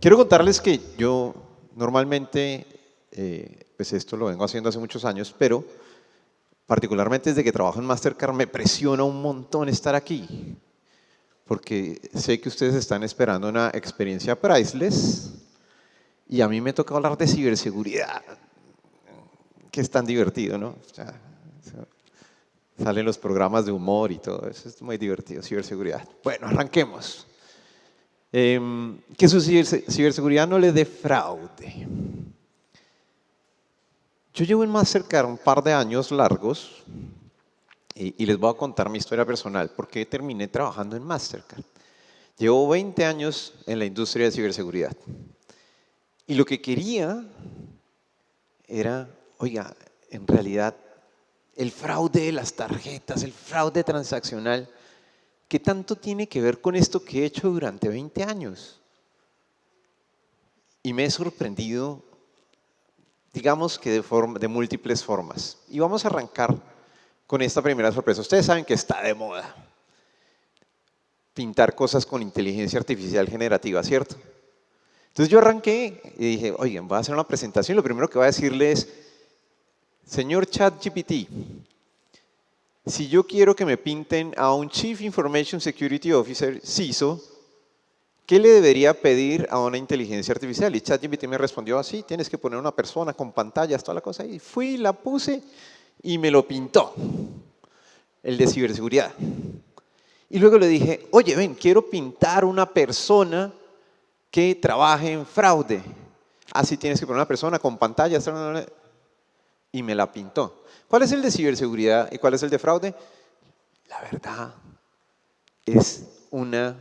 Quiero contarles que yo normalmente, pues esto lo vengo haciendo hace muchos años, pero particularmente desde que trabajo en Mastercard me presiona un montón estar aquí, porque sé que ustedes están esperando una experiencia priceless y a mí me toca hablar de ciberseguridad, que es tan divertido, ¿no? O sea, salen los programas de humor y todo eso, es muy divertido, ciberseguridad. Bueno, arranquemos. Que su ciberseguridad no le dé fraude. Yo llevo en Mastercard un par de años largos y les voy a contar mi historia personal, porque terminé trabajando en Mastercard. Llevo 20 años en la industria de ciberseguridad. Y lo que quería era, oiga, en realidad, el fraude de las tarjetas, el fraude transaccional, ¿qué tanto tiene que ver con esto que he hecho durante 20 años? Y me he sorprendido, digamos que de múltiples formas. Y vamos a arrancar con esta primera sorpresa. Ustedes saben que está de moda pintar cosas con inteligencia artificial generativa, ¿cierto? Entonces yo arranqué y dije, oigan, voy a hacer una presentación. Lo primero que voy a decirle es, señor ChatGPT, si yo quiero que me pinten a un Chief Information Security Officer, CISO, ¿qué le debería pedir a una inteligencia artificial? Y ChatGPT me respondió así, tienes que poner una persona con pantallas, toda la cosa. Y fui, la puse y me lo pintó, el de ciberseguridad. Y luego le dije, oye, ven, quiero pintar una persona que trabaje en fraude. Así tienes que poner una persona con pantallas. Y me la pintó. ¿Cuál es el de ciberseguridad y cuál es el de fraude? La verdad es una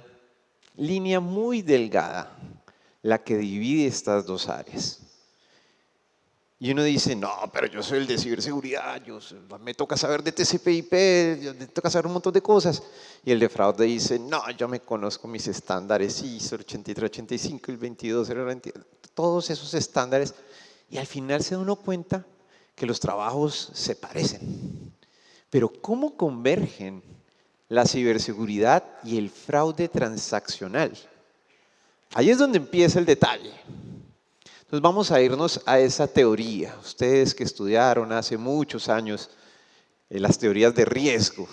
línea muy delgada la que divide estas dos áreas. Y uno dice, no, pero yo soy el de ciberseguridad, me toca saber de TCP/IP, me toca saber un montón de cosas. Y el de fraude dice, no, yo me conozco mis estándares ISO 8385, el 22020, todos esos estándares. Y al final se da uno cuenta que los trabajos se parecen. Pero ¿cómo convergen la ciberseguridad y el fraude transaccional? Ahí es donde empieza el detalle. Entonces vamos a irnos a esa teoría. Ustedes que estudiaron hace muchos años las teorías de riesgo.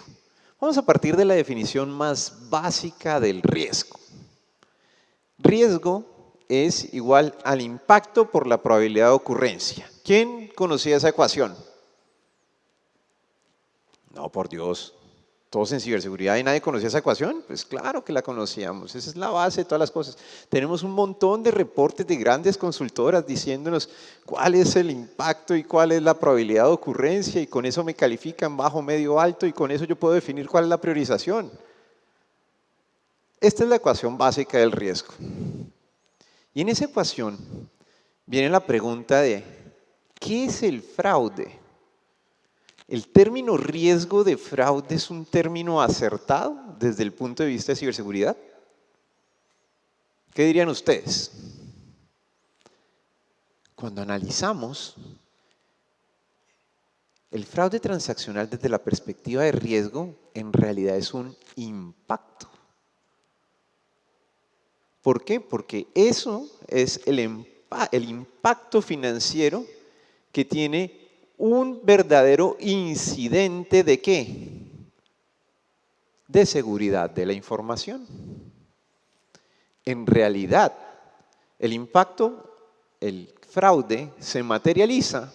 Vamos a partir de la definición más básica del riesgo. Riesgo es igual al impacto por la probabilidad de ocurrencia. ¿Quién conocía esa ecuación? No, por Dios. Todos en ciberseguridad y nadie conocía esa ecuación. Pues claro que la conocíamos. Esa es la base de todas las cosas. Tenemos un montón de reportes de grandes consultoras diciéndonos cuál es el impacto y cuál es la probabilidad de ocurrencia y con eso me califican bajo, medio, alto y con eso yo puedo definir cuál es la priorización. Esta es la ecuación básica del riesgo. Y en esa ecuación viene la pregunta de ¿qué es el fraude? ¿El término riesgo de fraude es un término acertado desde el punto de vista de ciberseguridad? ¿Qué dirían ustedes? Cuando analizamos el fraude transaccional desde la perspectiva de riesgo, en realidad es un impacto. ¿Por qué? Porque eso es el impacto financiero que tiene un verdadero incidente ¿de qué? De seguridad de la información. En realidad, el impacto, el fraude, se materializa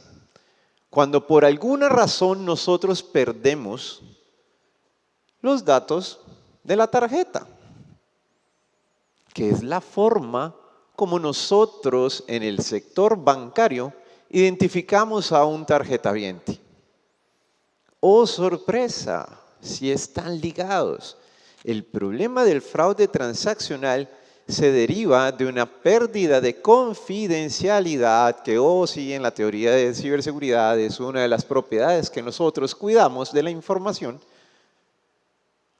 cuando por alguna razón nosotros perdemos los datos de la tarjeta, que es la forma como nosotros en el sector bancario identificamos a un tarjetaviente. ¡Oh, sorpresa! Si están ligados. El problema del fraude transaccional se deriva de una pérdida de confidencialidad que, sí, en la teoría de ciberseguridad es una de las propiedades que nosotros cuidamos de la información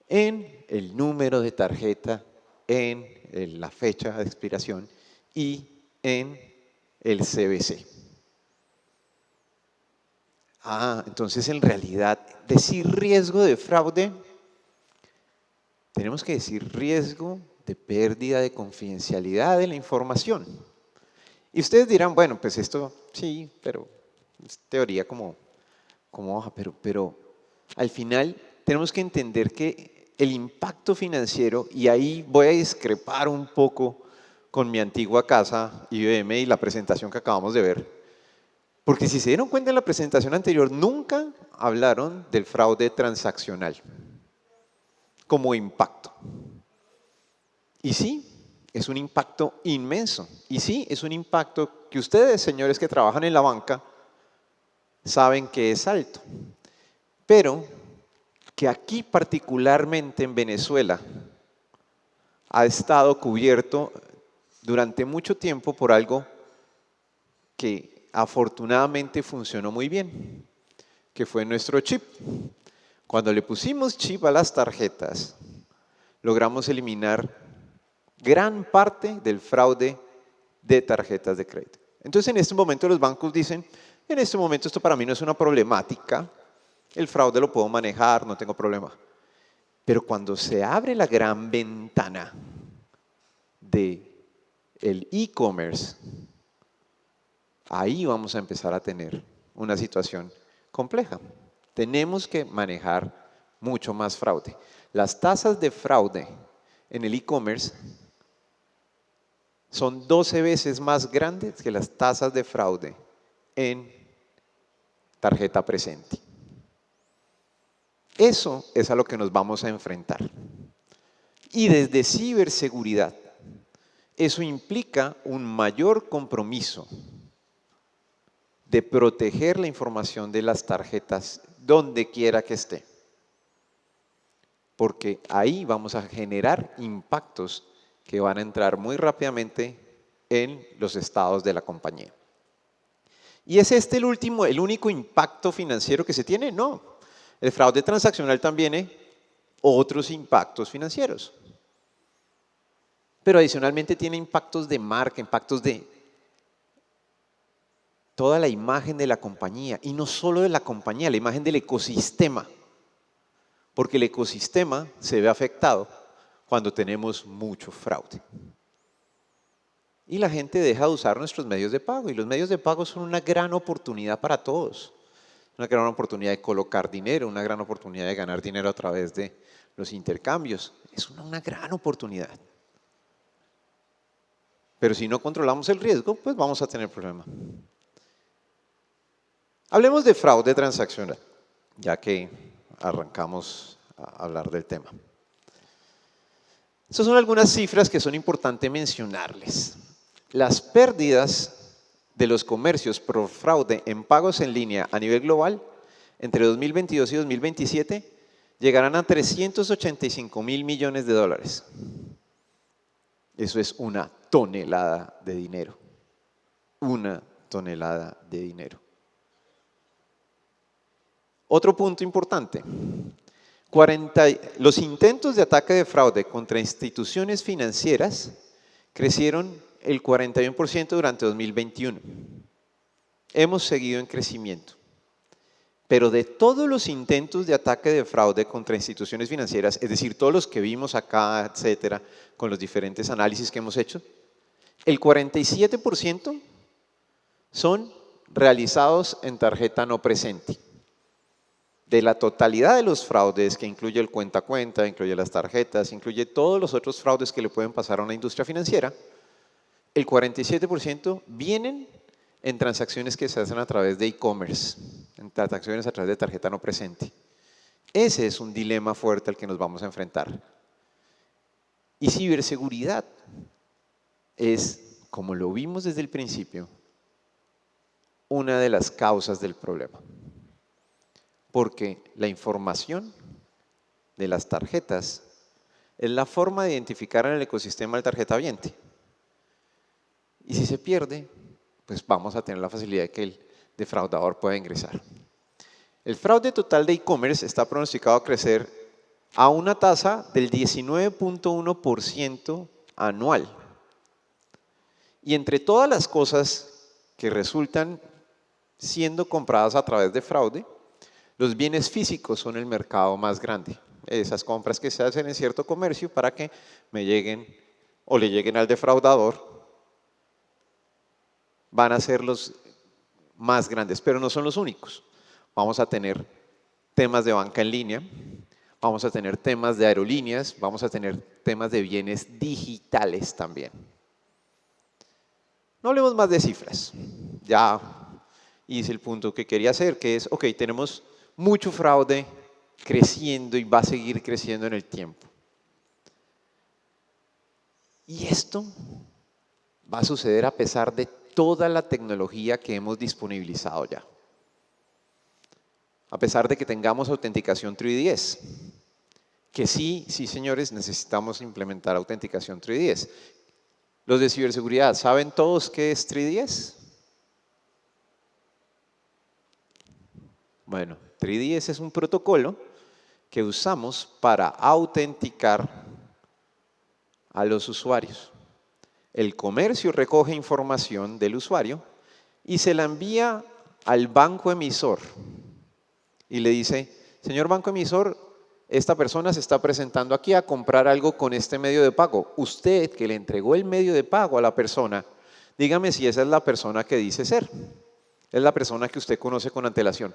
en el número de tarjeta, en la fecha de expiración y en el CBC. Entonces en realidad decir riesgo de fraude, tenemos que decir riesgo de pérdida de confidencialidad de la información. Y ustedes dirán, bueno, pues esto sí, pero es teoría como hoja, pero al final tenemos que entender que el impacto financiero, y ahí voy a discrepar un poco con mi antigua casa IBM y la presentación que acabamos de ver, porque si se dieron cuenta en la presentación anterior, nunca hablaron del fraude transaccional como impacto. Y sí, es un impacto inmenso. Y sí, es un impacto que ustedes, señores que trabajan en la banca, saben que es alto. Pero que aquí particularmente en Venezuela ha estado cubierto durante mucho tiempo por algo que afortunadamente funcionó muy bien, que fue nuestro chip. Cuando le pusimos chip a las tarjetas, logramos eliminar gran parte del fraude de tarjetas de crédito. Entonces, en este momento los bancos dicen, en este momento esto para mí no es una problemática, el fraude lo puedo manejar, no tengo problema. Pero cuando se abre la gran ventana del e-commerce, ahí vamos a empezar a tener una situación compleja. Tenemos que manejar mucho más fraude. Las tasas de fraude en el e-commerce son 12 veces más grandes que las tasas de fraude en tarjeta presente. Eso es a lo que nos vamos a enfrentar. Y desde ciberseguridad, eso implica un mayor compromiso de proteger la información de las tarjetas donde quiera que esté. Porque ahí vamos a generar impactos que van a entrar muy rápidamente en los estados de la compañía. ¿Y es este el único impacto financiero que se tiene? No. El fraude transaccional también tiene otros impactos financieros. Pero adicionalmente tiene impactos de marca, impactos de toda la imagen de la compañía. Y no solo de la compañía, la imagen del ecosistema. Porque el ecosistema se ve afectado cuando tenemos mucho fraude. Y la gente deja de usar nuestros medios de pago. Y los medios de pago son una gran oportunidad para todos. Una gran oportunidad de colocar dinero, una gran oportunidad de ganar dinero a través de los intercambios. Es una gran oportunidad. Pero si no controlamos el riesgo, pues vamos a tener problemas. Hablemos de fraude transaccional, ya que arrancamos a hablar del tema. Estas son algunas cifras que son importantes mencionarles. Las pérdidas de los comercios por fraude en pagos en línea a nivel global entre 2022 y 2027 llegarán a 385.000 millones de dólares. Eso es una tonelada de dinero. Una tonelada de dinero. Otro punto importante. Los intentos de ataque de fraude contra instituciones financieras crecieron el 41% durante 2021. Hemos seguido en crecimiento. Pero de todos los intentos de ataque de fraude contra instituciones financieras, es decir, todos los que vimos acá, etcétera, con los diferentes análisis que hemos hecho, el 47% son realizados en tarjeta no presente. De la totalidad de los fraudes, que incluye el cuenta a cuenta, incluye las tarjetas, incluye todos los otros fraudes que le pueden pasar a una industria financiera, el 47% vienen en transacciones que se hacen a través de e-commerce, en transacciones a través de tarjeta no presente. Ese es un dilema fuerte al que nos vamos a enfrentar. Y ciberseguridad es, como lo vimos desde el principio, una de las causas del problema. Porque la información de las tarjetas es la forma de identificar en el ecosistema del tarjetaviente. Y si se pierde, pues vamos a tener la facilidad de que el defraudador pueda ingresar. El fraude total de e-commerce está pronosticado a crecer a una tasa del 19.1% anual. Y entre todas las cosas que resultan siendo compradas a través de fraude, los bienes físicos son el mercado más grande. Esas compras que se hacen en cierto comercio para que me lleguen o le lleguen al defraudador, van a ser los más grandes, pero no son los únicos. Vamos a tener temas de banca en línea, vamos a tener temas de aerolíneas, vamos a tener temas de bienes digitales también. No hablemos más de cifras. Ya hice el punto que quería hacer, que es, ok, tenemos mucho fraude creciendo y va a seguir creciendo en el tiempo. Y esto va a suceder a pesar de toda la tecnología que hemos disponibilizado ya. A pesar de que tengamos autenticación 3DS, que sí, señores, necesitamos implementar autenticación 3DS. Los de ciberseguridad, ¿saben todos qué es 3DS? Bueno, 3DS es un protocolo que usamos para autenticar a los usuarios. El comercio recoge información del usuario y se la envía al banco emisor y le dice, señor banco emisor, esta persona se está presentando aquí a comprar algo con este medio de pago. Usted que le entregó el medio de pago a la persona, dígame si esa es la persona que dice ser. Es la persona que usted conoce con antelación.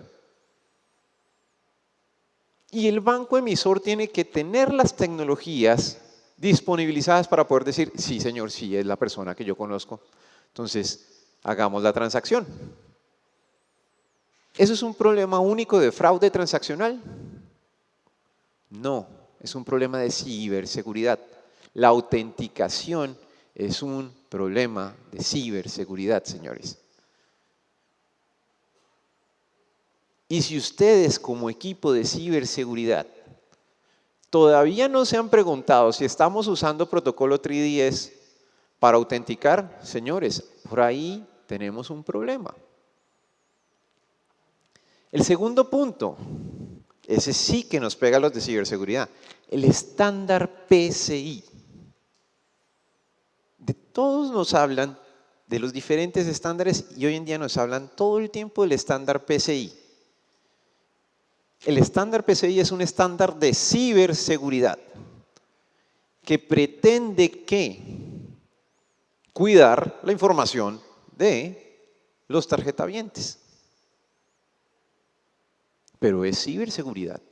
Y el banco emisor tiene que tener las tecnologías disponibilizadas para poder decir, sí señor, sí es la persona que yo conozco. Entonces, hagamos la transacción. ¿Eso es un problema único de fraude transaccional? No, es un problema de ciberseguridad. La autenticación es un problema de ciberseguridad, señores. Y si ustedes como equipo de ciberseguridad todavía no se han preguntado si estamos usando protocolo 3DS para autenticar, señores, por ahí tenemos un problema. El segundo punto, ese sí que nos pega a los de ciberseguridad, el estándar PCI. De todos nos hablan de los diferentes estándares y hoy en día nos hablan todo el tiempo del estándar PCI. El estándar PCI es un estándar de ciberseguridad que pretende cuidar la información de los tarjetavientes. Pero es ciberseguridad.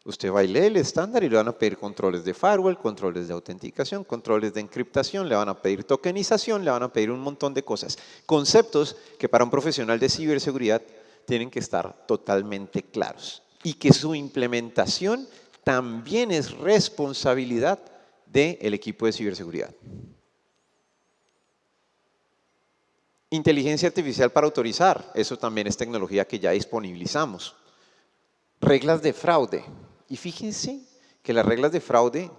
Usted va y lee el estándar y le van a pedir controles de firewall, controles de autenticación, controles de encriptación, le van a pedir tokenización, le van a pedir un montón de cosas. Conceptos que para un profesional de ciberseguridad tienen que estar totalmente claros y que su implementación también es responsabilidad del equipo de ciberseguridad. Inteligencia artificial para autorizar, eso también es tecnología que ya disponibilizamos. Reglas de fraude. Y fíjense que las reglas de fraude,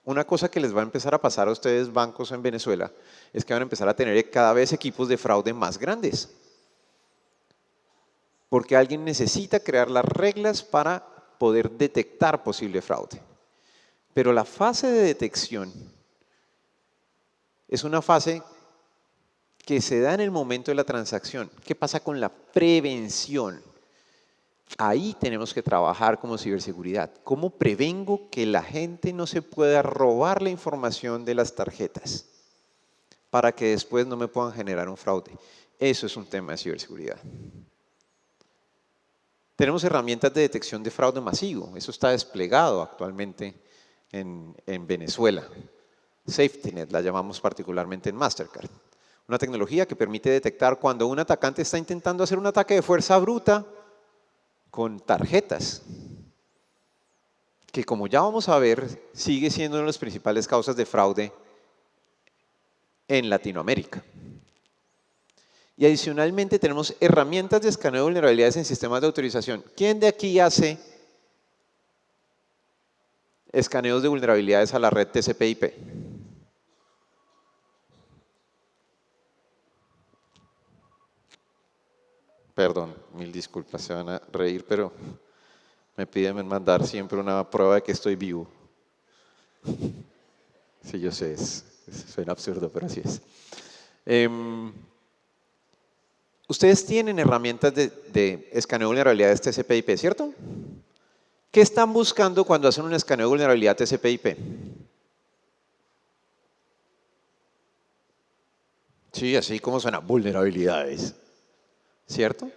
una cosa que les va a empezar a pasar a ustedes bancos en Venezuela, es que van a empezar a tener cada vez equipos de fraude más grandes. Porque alguien necesita crear las reglas para poder detectar posible fraude. Pero la fase de detección es una fase que se da en el momento de la transacción. ¿Qué pasa con la prevención? Ahí tenemos que trabajar como ciberseguridad. ¿Cómo prevengo que la gente no se pueda robar la información de las tarjetas para que después no me puedan generar un fraude? Eso es un tema de ciberseguridad. Tenemos herramientas de detección de fraude masivo. Eso está desplegado actualmente en Venezuela. SafetyNet la llamamos particularmente en Mastercard. Una tecnología que permite detectar cuando un atacante está intentando hacer un ataque de fuerza bruta con tarjetas, que como ya vamos a ver, sigue siendo una de las principales causas de fraude en Latinoamérica. Y adicionalmente tenemos herramientas de escaneo de vulnerabilidades en sistemas de autorización. ¿Quién de aquí hace escaneos de vulnerabilidades a la red TCP/IP? Perdón, mil disculpas, se van a reír, pero me piden mandar siempre una prueba de que estoy vivo. Sí, yo sé, suena absurdo, pero así es. Ustedes tienen herramientas de escaneo de vulnerabilidades TCP/IP, ¿cierto? ¿Qué están buscando cuando hacen un escaneo de vulnerabilidad TCP/IP? Sí, así como suena, vulnerabilidades, ¿cierto?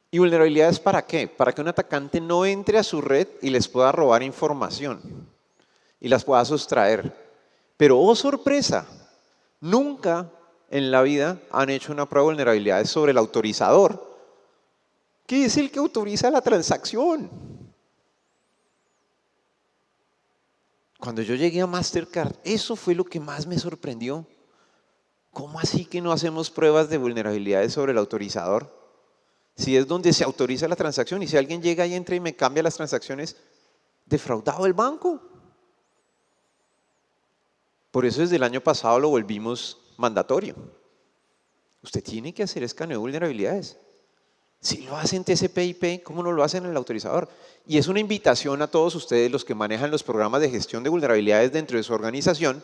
¿Y vulnerabilidades para qué? Para que un atacante no entre a su red y les pueda robar información y las pueda sustraer. Pero, oh sorpresa, nunca en la vida han hecho una prueba de vulnerabilidades sobre el autorizador, que es el que autoriza la transacción. Cuando yo llegué a Mastercard, eso fue lo que más me sorprendió. ¿Cómo así que no hacemos pruebas de vulnerabilidades sobre el autorizador? Si es donde se autoriza la transacción y si alguien llega y entra y me cambia las transacciones, defraudado el banco. Por eso desde el año pasado lo volvimos mandatorio. Usted tiene que hacer escaneo de vulnerabilidades. Si lo hacen TCP/IP, ¿cómo no lo hacen en el autorizador? Y es una invitación a todos ustedes, los que manejan los programas de gestión de vulnerabilidades dentro de su organización,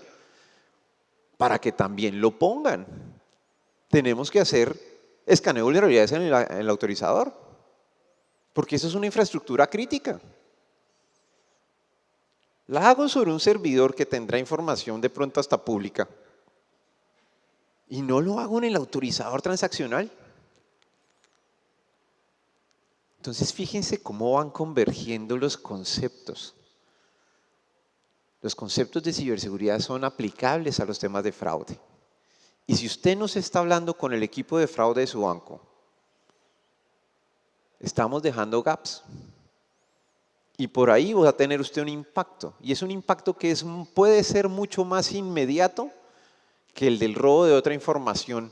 para que también lo pongan. Tenemos que hacer escaneo de vulnerabilidades en el autorizador, porque eso es una infraestructura crítica. La hago sobre un servidor que tendrá información de pronto hasta pública y no lo hago en el autorizador transaccional. Entonces fíjense cómo van convergiendo los conceptos. Los conceptos de ciberseguridad son aplicables a los temas de fraude. Y si usted no se está hablando con el equipo de fraude de su banco, estamos dejando gaps. Y por ahí va a tener usted un impacto. Y es un impacto que puede ser mucho más inmediato que el del robo de otra información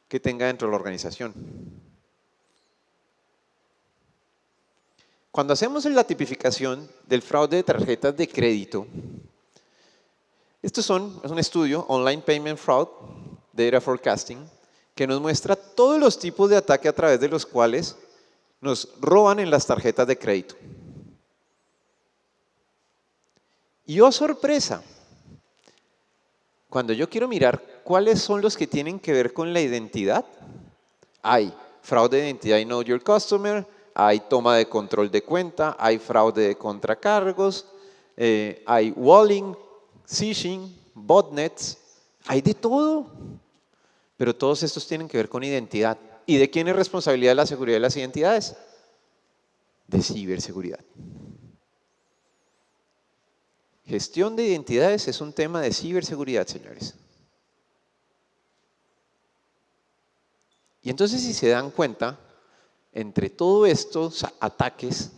que tenga dentro de la organización. Cuando hacemos la tipificación del fraude de tarjetas de crédito, es un estudio, Online Payment Fraud, Data Forecasting, que nos muestra todos los tipos de ataque a través de los cuales nos roban en las tarjetas de crédito. Y oh sorpresa, cuando yo quiero mirar cuáles son los que tienen que ver con la identidad, hay fraude de identidad y Know Your Customer, hay toma de control de cuenta, hay fraude de contracargos, hay walling, phishing, botnets, hay de todo. Pero todos estos tienen que ver con identidad. ¿Y de quién es responsabilidad la seguridad de las identidades? De ciberseguridad. Gestión de identidades es un tema de ciberseguridad, señores. Y entonces, si se dan cuenta, entre todos estos ataques,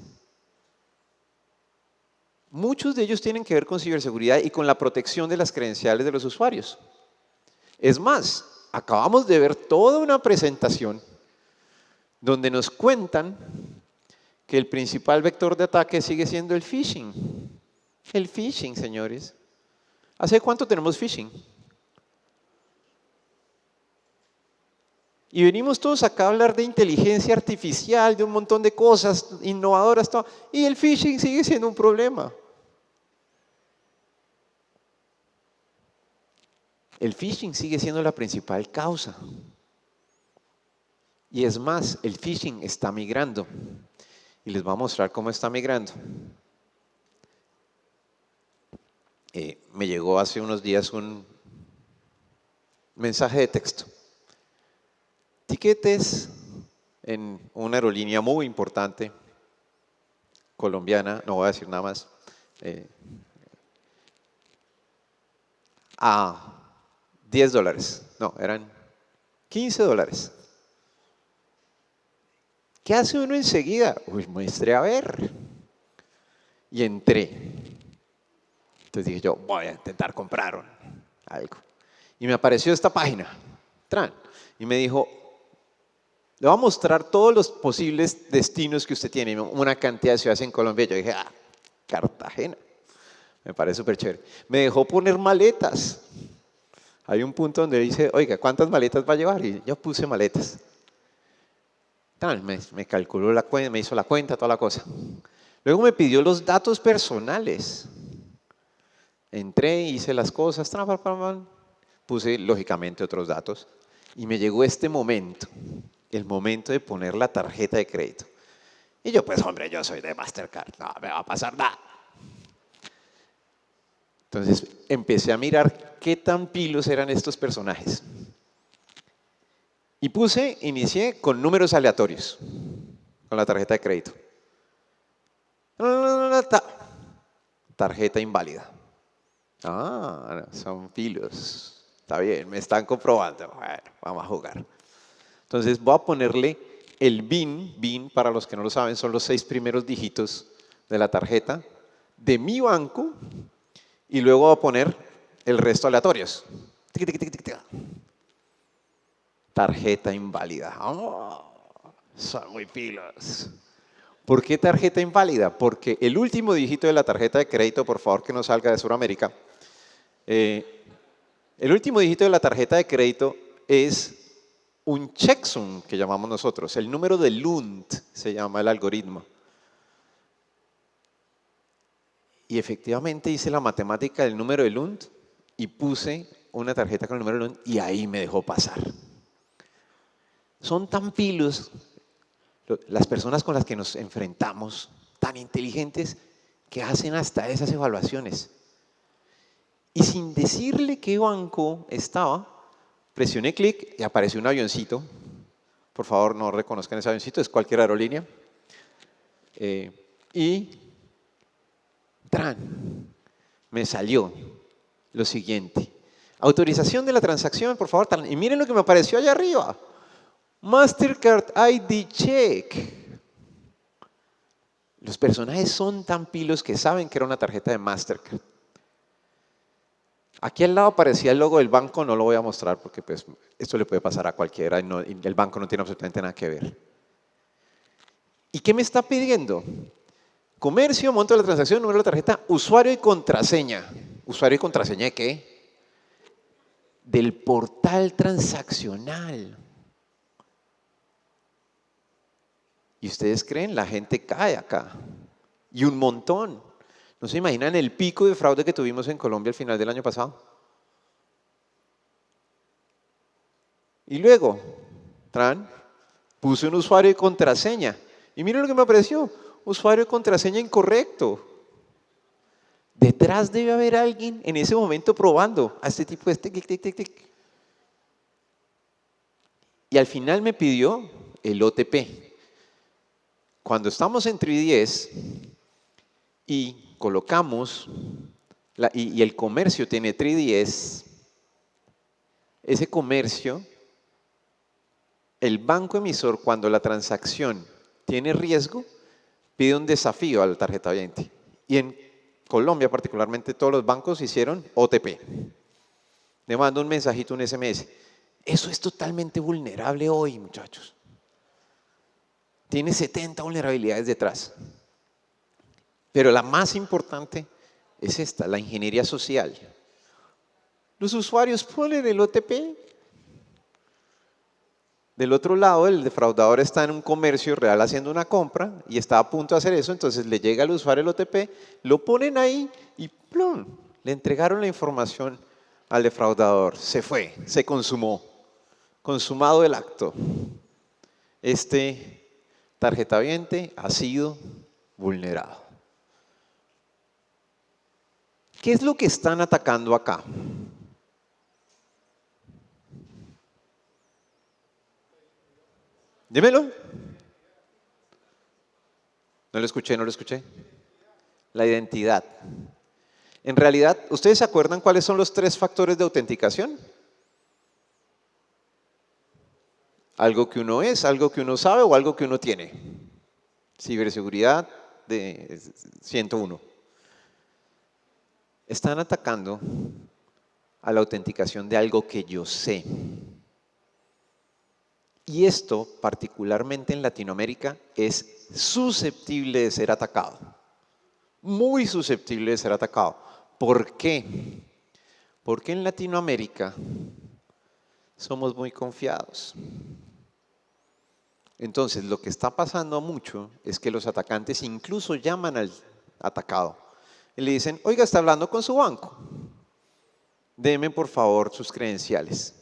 muchos de ellos tienen que ver con ciberseguridad y con la protección de las credenciales de los usuarios. Es más, acabamos de ver toda una presentación donde nos cuentan que el principal vector de ataque sigue siendo el phishing. El phishing, señores. ¿Hace cuánto tenemos phishing? Y venimos todos acá a hablar de inteligencia artificial, de un montón de cosas innovadoras, todo, y el phishing sigue siendo un problema. El phishing sigue siendo la principal causa. Y es más, el phishing está migrando. Y les voy a mostrar cómo está migrando. Me llegó hace unos días un mensaje de texto. Tiquetes en una aerolínea muy importante, colombiana, no voy a decir nada más, a $10, no, eran $15. ¿Qué hace uno enseguida? Uy, muestre a ver. Y entré. Entonces dije yo, voy a intentar comprar algo. Y me apareció esta página, y me dijo, le voy a mostrar todos los posibles destinos que usted tiene, una cantidad de ciudades en Colombia. Yo dije, Cartagena, me parece súper chévere. Me dejó poner maletas. Hay un punto donde dice, oiga, ¿cuántas maletas va a llevar? Y yo puse maletas. Me calculó la cuenta, me hizo la cuenta, toda la cosa. Luego me pidió los datos personales. Entré, hice las cosas, puse lógicamente otros datos y me llegó este momento, el momento de poner la tarjeta de crédito. Y yo, pues hombre, yo soy de Mastercard, no me va a pasar nada. Entonces empecé a mirar qué tan pilos eran estos personajes. Y inicié con números aleatorios, con la tarjeta de crédito. Tarjeta inválida. Ah, son filos. Está bien, me están comprobando. Bueno, vamos a jugar. Entonces voy a ponerle el BIN. BIN, para los que no lo saben, son los 6 primeros dígitos de la tarjeta de mi banco. Y luego voy a poner el resto aleatorios. Tarjeta inválida. Oh, son muy pilos. ¿Por qué tarjeta inválida? Porque el último dígito de la tarjeta de crédito, por favor que no salga de Sudamérica, el último dígito de la tarjeta de crédito es un checksum, que llamamos nosotros. El número de Lund se llama el algoritmo. Y efectivamente hice la matemática del número de Lund y puse una tarjeta con el número de Lund y ahí me dejó pasar. Son tan pilos las personas con las que nos enfrentamos, tan inteligentes, que hacen hasta esas evaluaciones. Y sin decirle qué banco estaba, presioné clic y apareció un avioncito. Por favor, no reconozcan ese avioncito, es cualquier aerolínea. Y me salió lo siguiente. Autorización de la transacción, por favor. Y miren lo que me apareció allá arriba. Mastercard ID Check. Los personajes son tan pilos que saben que era una tarjeta de Mastercard. Aquí al lado aparecía el logo del banco, no lo voy a mostrar porque pues, esto le puede pasar a cualquiera y el banco no tiene absolutamente nada que ver. ¿Y qué me está pidiendo? Comercio, monto de la transacción, número de la tarjeta, usuario y contraseña. ¿Usuario y contraseña de qué? Del portal transaccional. ¿Y ustedes creen? La gente cae acá. Y un montón. ¿No se imaginan el pico de fraude que tuvimos en Colombia al final del año pasado? Y luego, puse un usuario y contraseña. Y miren lo que me apareció. Usuario y contraseña incorrecto. Detrás debe haber alguien en ese momento probando a este tipo de tic. Y al final me pidió el OTP. Cuando estamos en 3DS y colocamos, y el comercio tiene 3DS, ese comercio, el banco emisor, cuando la transacción tiene riesgo, pide un desafío a la tarjeta oyente. Y en Colombia particularmente todos los bancos hicieron OTP. Le mando un mensajito, un SMS. Eso es totalmente vulnerable hoy, muchachos. Tiene 70 vulnerabilidades detrás. Pero la más importante es esta, la ingeniería social. Los usuarios ponen el OTP. Del otro lado, el defraudador está en un comercio real haciendo una compra y está a punto de hacer eso, entonces le llega al usuario el OTP, lo ponen ahí y ¡plum! Le entregaron la información al defraudador. Se fue, se consumó. Consumado el acto. Este tarjetaviente ha sido vulnerado. ¿Qué es lo que están atacando acá? Dímelo. No lo escuché, no lo escuché. La identidad. En realidad, ¿ustedes se acuerdan cuáles son los 3 factores de autenticación? Algo que uno es, algo que uno sabe o algo que uno tiene. Ciberseguridad de 101. Están atacando a la autenticación de algo que yo sé. Y esto, particularmente en Latinoamérica, es susceptible de ser atacado. Muy susceptible de ser atacado. ¿Por qué? Porque en Latinoamérica somos muy confiados. Entonces, lo que está pasando mucho es que los atacantes incluso llaman al atacado y le dicen, oiga, está hablando con su banco. Deme, por favor, sus credenciales.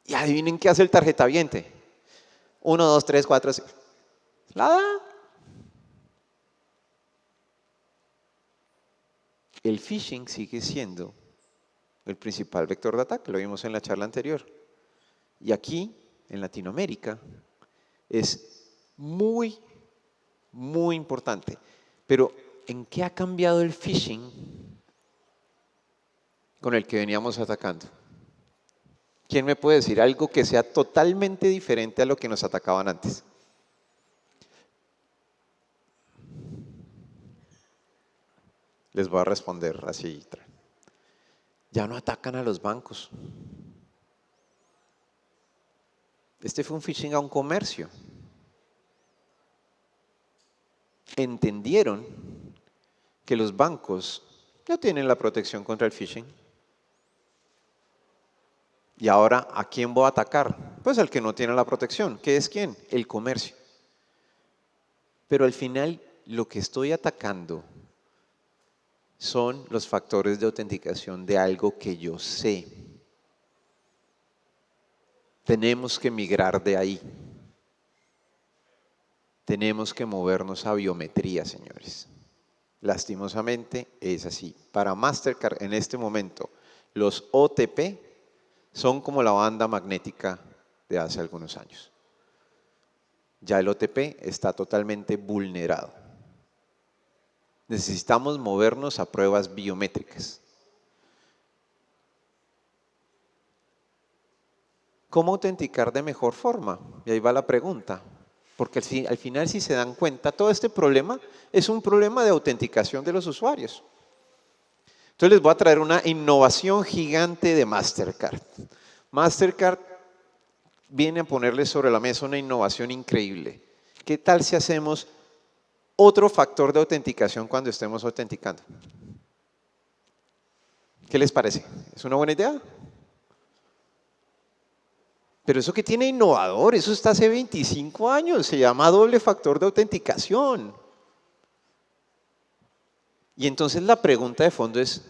Y adivinen qué hace el tarjetaviente. 1, 2, 3, 4, 5. La da. El phishing sigue siendo el principal vector de ataque, lo vimos en la charla anterior. Y aquí, en Latinoamérica, es muy, muy importante. Pero, ¿en qué ha cambiado el phishing con el que veníamos atacando? ¿Quién me puede decir algo que sea totalmente diferente a lo que nos atacaban antes? Les voy a responder así. Ya no atacan a los bancos. Este fue un phishing a un comercio. Entendieron que los bancos no tienen la protección contra el phishing. Y ahora, ¿a quién voy a atacar? Pues al que no tiene la protección. ¿Qué es quién? El comercio. Pero al final, lo que estoy atacando son los factores de autenticación de algo que yo sé. Tenemos que migrar de ahí. Tenemos que movernos a biometría, señores. Lastimosamente es así. Para Mastercard en este momento, los OTP son como la banda magnética de hace algunos años. Ya el OTP está totalmente vulnerado. Necesitamos movernos a pruebas biométricas. ¿Cómo autenticar de mejor forma? Y ahí va la pregunta. Porque al final, si se dan cuenta, todo este problema es un problema de autenticación de los usuarios. Entonces les voy a traer una innovación gigante de Mastercard. Mastercard viene a ponerles sobre la mesa una innovación increíble. ¿Qué tal si hacemos otro factor de autenticación cuando estemos autenticando? ¿Qué les parece? ¿Es una buena idea? Pero eso que tiene innovador, eso está hace 25 años, se llama doble factor de autenticación. Y entonces la pregunta de fondo es,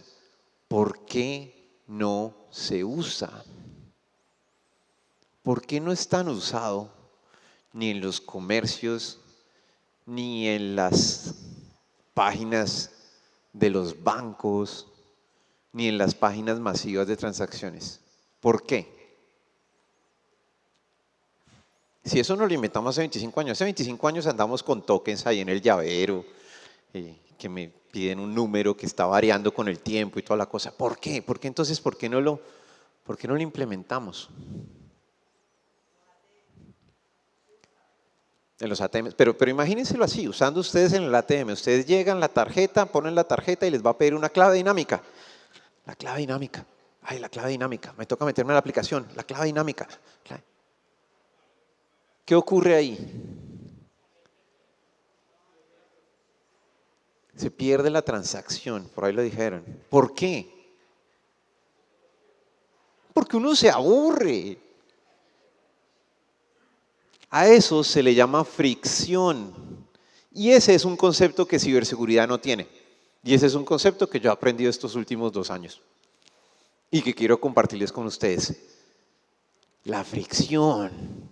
¿por qué no se usa? ¿Por qué no es tan usado ni en los comercios, ni en las páginas de los bancos, ni en las páginas masivas de transacciones? ¿Por qué? Si eso nos lo inventamos hace 25 años, hace 25 años andamos con tokens ahí en el llavero, que me piden un número que está variando con el tiempo y toda la cosa. ¿Por qué? ¿Por qué entonces, por qué no lo implementamos? En los ATM, pero imagínenselo así, usando ustedes en el ATM, ustedes llegan, la tarjeta, ponen la tarjeta y les va a pedir una clave dinámica. La clave dinámica, ay, la clave dinámica, me toca meterme en la aplicación, la clave dinámica. ¿Qué ocurre ahí? Se pierde la transacción, por ahí lo dijeron. ¿Por qué? Porque uno se aburre. A eso se le llama fricción. Y ese es un concepto que ciberseguridad no tiene. Y ese es un concepto que yo he aprendido estos últimos 2 años. Y que quiero compartirles con ustedes. La fricción.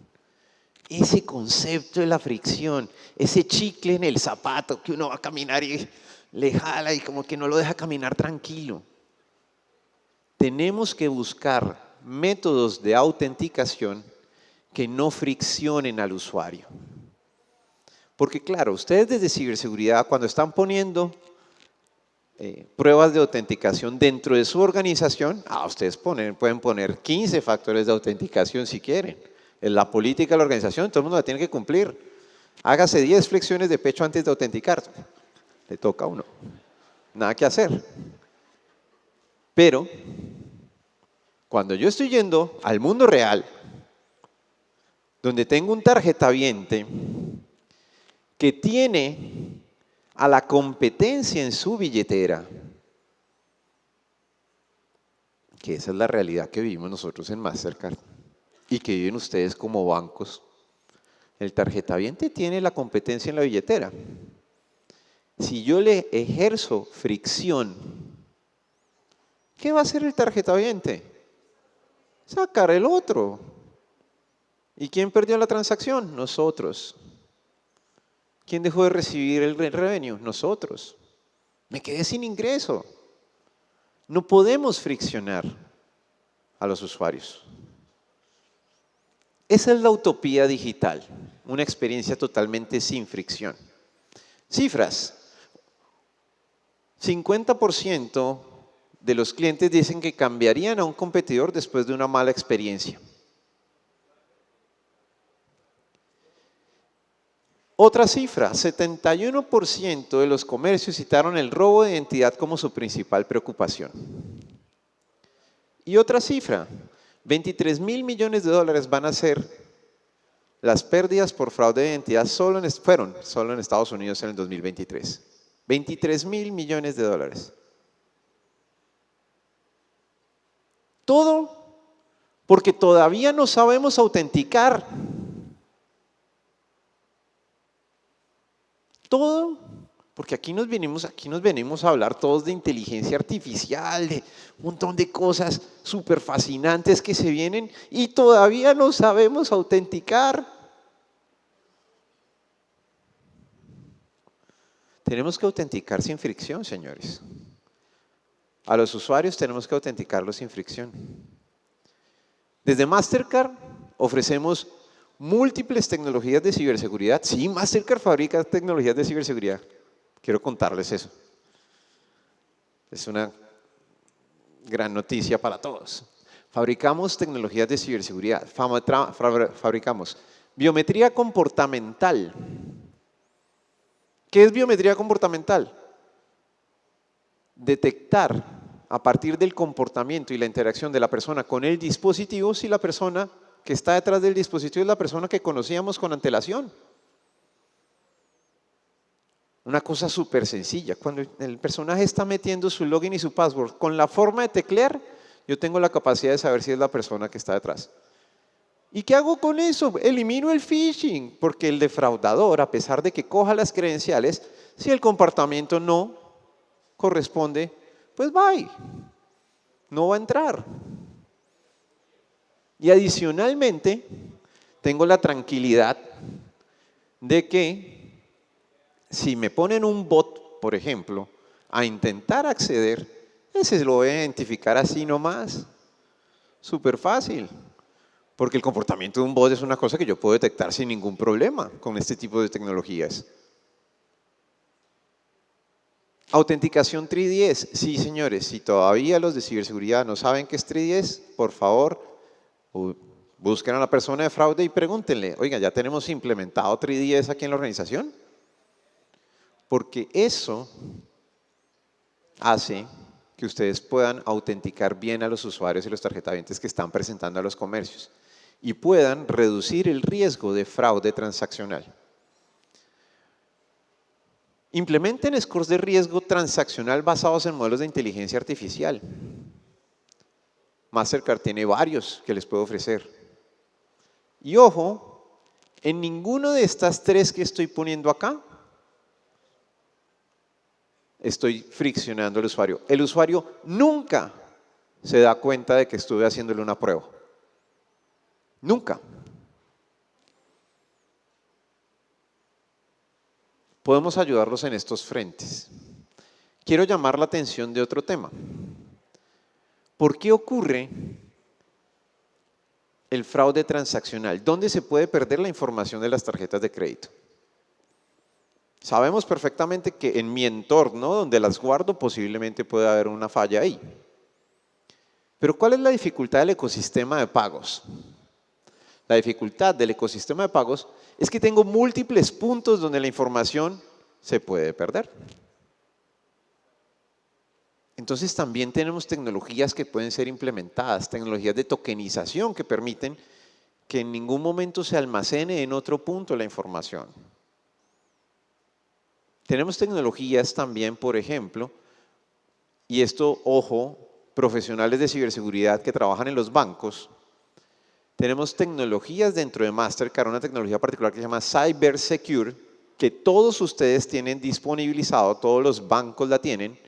Ese concepto de la fricción. Ese chicle en el zapato que uno va a caminar y le jala y como que no lo deja caminar tranquilo. Tenemos que buscar métodos de autenticación que no friccionen al usuario. Porque claro, ustedes desde ciberseguridad cuando están poniendo pruebas de autenticación dentro de su organización, ustedes pueden poner 15 factores de autenticación si quieren. Es la política de la organización, todo el mundo la tiene que cumplir. Hágase 10 flexiones de pecho antes de autenticar. Le toca a uno. Nada que hacer. Pero, cuando yo estoy yendo al mundo real, donde tengo un tarjetaviente que tiene a la competencia en su billetera, que esa es la realidad que vivimos nosotros en Mastercard y que viven ustedes como bancos, el tarjetaviente tiene la competencia en la billetera. Si yo le ejerzo fricción, ¿qué va a hacer el tarjetaviente? Sacar el otro. ¿Y quién perdió la transacción? Nosotros. ¿Quién dejó de recibir el revenue? Nosotros. Me quedé sin ingreso. No podemos friccionar a los usuarios. Esa es la utopía digital, una experiencia totalmente sin fricción. Cifras. 50% de los clientes dicen que cambiarían a un competidor después de una mala experiencia. Otra cifra, 71% de los comercios citaron el robo de identidad como su principal preocupación. Y otra cifra, 23.000 millones de dólares van a ser las pérdidas por fraude de identidad fueron solo en Estados Unidos en el 2023. 23.000 millones de dólares. Todo porque todavía no sabemos autenticar. Todo porque aquí nos venimos a hablar todos de inteligencia artificial, de un montón de cosas súper fascinantes que se vienen y todavía no sabemos autenticar. Tenemos que autenticar sin fricción, señores. A los usuarios tenemos que autenticarlos sin fricción. Desde Mastercard ofrecemos múltiples tecnologías de ciberseguridad. Sí, Mastercard fabrica tecnologías de ciberseguridad. Quiero contarles eso. Es una gran noticia para todos. Fabricamos tecnologías de ciberseguridad. Fabricamos biometría comportamental. ¿Qué es biometría comportamental? Detectar a partir del comportamiento y la interacción de la persona con el dispositivo si la persona que está detrás del dispositivo es la persona que conocíamos con antelación. Una cosa súper sencilla. Cuando el personaje está metiendo su login y su password con la forma de teclear, yo tengo la capacidad de saber si es la persona que está detrás. ¿Y qué hago con eso? Elimino el phishing, porque el defraudador, a pesar de que coja las credenciales, si el comportamiento no corresponde, pues bye, no va a entrar. Y adicionalmente, tengo la tranquilidad de que si me ponen un bot, por ejemplo, a intentar acceder, ese lo voy a identificar así nomás. Súper fácil. Porque el comportamiento de un bot es una cosa que yo puedo detectar sin ningún problema con este tipo de tecnologías. Autenticación 3DS. Sí, señores, si todavía los de ciberseguridad no saben qué es 3DS, por favor, busquen a la persona de fraude y pregúntenle, oiga, ¿ya tenemos implementado 3DS aquí en la organización? Porque eso hace que ustedes puedan autenticar bien a los usuarios y los tarjetavientes que están presentando a los comercios y puedan reducir el riesgo de fraude transaccional. Implementen scores de riesgo transaccional basados en modelos de inteligencia artificial. Mastercard tiene varios que les puedo ofrecer. Y ojo, en ninguno de estas tres que estoy poniendo acá, estoy friccionando al usuario. El usuario nunca se da cuenta de que estuve haciéndole una prueba. Nunca. Podemos ayudarlos en estos frentes. Quiero llamar la atención de otro tema. ¿Por qué ocurre el fraude transaccional? ¿Dónde se puede perder la información de las tarjetas de crédito? Sabemos perfectamente que en mi entorno, donde las guardo, posiblemente puede haber una falla ahí. Pero ¿cuál es la dificultad del ecosistema de pagos? La dificultad del ecosistema de pagos es que tengo múltiples puntos donde la información se puede perder. Entonces también tenemos tecnologías que pueden ser implementadas, tecnologías de tokenización que permiten que en ningún momento se almacene en otro punto la información. Tenemos tecnologías también, por ejemplo, y esto, ojo, profesionales de ciberseguridad que trabajan en los bancos, tenemos tecnologías dentro de Mastercard, una tecnología particular que se llama Cyber Secure, que todos ustedes tienen disponibilizado, todos los bancos la tienen,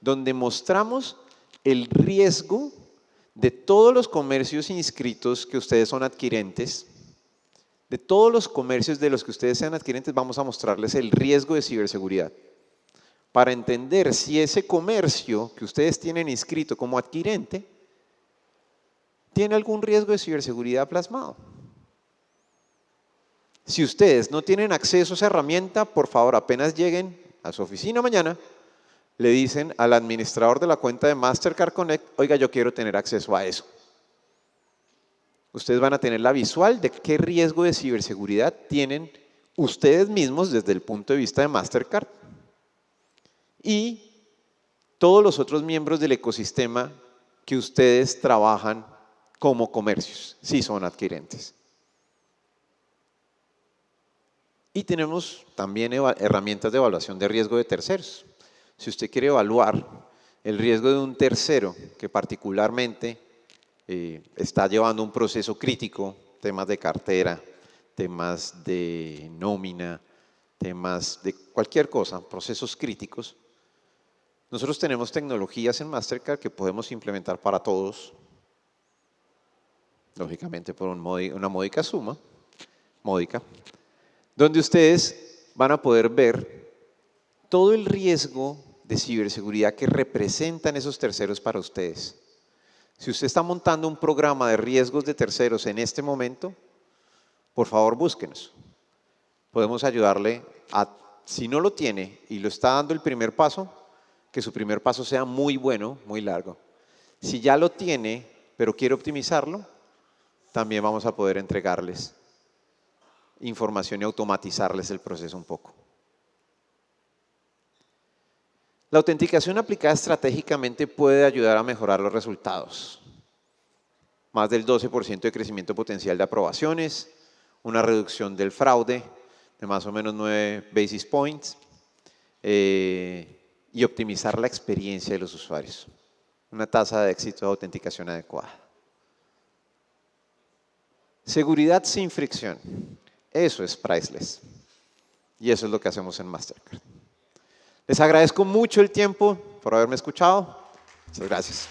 donde mostramos el riesgo de todos los comercios inscritos que ustedes son adquirentes. De todos los comercios de los que ustedes sean adquirentes, vamos a mostrarles el riesgo de ciberseguridad. Para entender si ese comercio que ustedes tienen inscrito como adquirente tiene algún riesgo de ciberseguridad plasmado. Si ustedes no tienen acceso a esa herramienta, por favor, apenas lleguen a su oficina mañana, le dicen al administrador de la cuenta de Mastercard Connect, oiga, yo quiero tener acceso a eso. Ustedes van a tener la visual de qué riesgo de ciberseguridad tienen ustedes mismos desde el punto de vista de Mastercard y todos los otros miembros del ecosistema que ustedes trabajan como comercios, si son adquirentes. Y tenemos también herramientas de evaluación de riesgo de terceros. Si usted quiere evaluar el riesgo de un tercero que particularmente está llevando un proceso crítico, temas de cartera, temas de nómina, temas de cualquier cosa, procesos críticos, nosotros tenemos tecnologías en Mastercard que podemos implementar para todos, lógicamente por una módica suma, donde ustedes van a poder ver todo el riesgo de ciberseguridad que representan esos terceros para ustedes. Si usted está montando un programa de riesgos de terceros en este momento, por favor búsquenos. Podemos ayudarle a, si no lo tiene y lo está dando el primer paso, que su primer paso sea muy bueno, muy largo. Si ya lo tiene, pero quiere optimizarlo, también vamos a poder entregarles información y automatizarles el proceso un poco. La autenticación aplicada estratégicamente puede ayudar a mejorar los resultados. Más del 12% de crecimiento potencial de aprobaciones, una reducción del fraude de más o menos 9 basis points y optimizar la experiencia de los usuarios. Una tasa de éxito de autenticación adecuada. Seguridad sin fricción. Eso es priceless. Y eso es lo que hacemos en Mastercard. Les agradezco mucho el tiempo por haberme escuchado. Muchas gracias.